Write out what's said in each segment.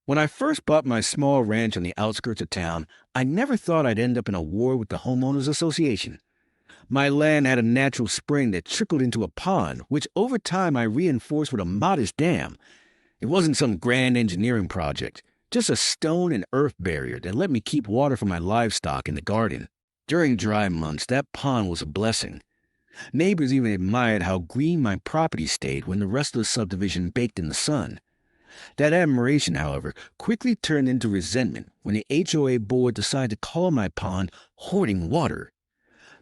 When I first bought my small ranch on the outskirts of town, I never thought I'd end up in a war with the homeowners association. My land had a natural spring that trickled into a pond, which over time I reinforced with a modest dam. It wasn't some grand engineering project, just a stone and earth barrier that let me keep water for my livestock in the garden. During dry months, that pond was a blessing. Neighbors even admired how green my property stayed when the rest of the subdivision baked in the sun. That admiration, however, quickly turned into resentment when the HOA board decided to call my pond hoarding water.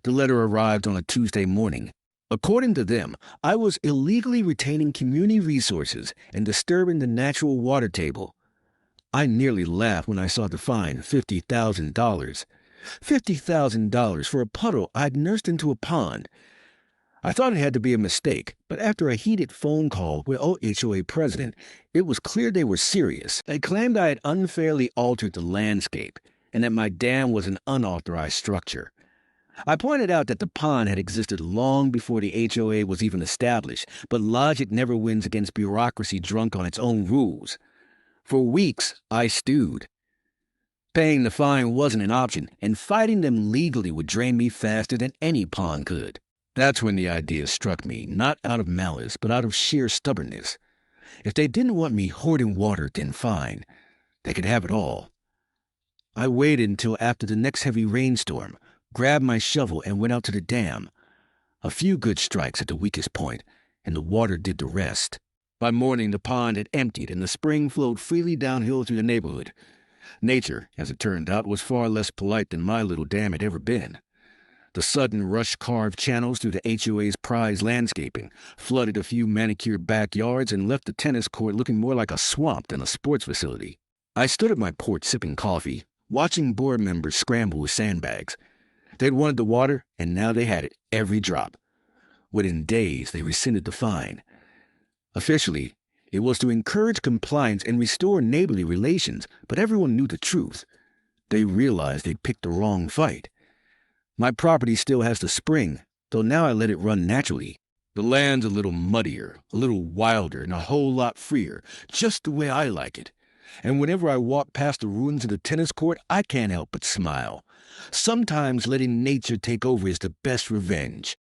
The letter arrived on a Tuesday morning. According to them, I was illegally retaining community resources and disturbing the natural water table. I nearly laughed when I saw the fine, $50,000. $50,000 for a puddle I'd nursed into a pond. I thought it had to be a mistake, but after a heated phone call with HOA president, it was clear they were serious. They claimed I had unfairly altered the landscape and that my dam was an unauthorized structure. I pointed out that the pond had existed long before the HOA was even established, but logic never wins against bureaucracy drunk on its own rules. For weeks, I stewed. Paying the fine wasn't an option, and fighting them legally would drain me faster than any pond could. That's when the idea struck me, not out of malice, but out of sheer stubbornness. If they didn't want me hoarding water, then fine. They could have it all. I waited until after the next heavy rainstorm, grabbed my shovel, and went out to the dam. A few good strikes at the weakest point, and the water did the rest. By morning, the pond had emptied, and the spring flowed freely downhill through the neighborhood. Nature, as it turned out, was far less polite than my little dam had ever been. The sudden rush-carved channels through the HOA's prized landscaping flooded a few manicured backyards and left the tennis court looking more like a swamp than a sports facility. I stood at my porch sipping coffee, watching board members scramble with sandbags. They'd wanted the water, and now they had it, every drop. Within days, they rescinded the fine. Officially, it was to encourage compliance and restore neighborly relations, but everyone knew the truth. They realized they'd picked the wrong fight. My property still has the spring, though now I let it run naturally. The land's a little muddier, a little wilder, and a whole lot freer, just the way I like it. And whenever I walk past the ruins of the tennis court, I can't help but smile. Sometimes letting nature take over is the best revenge.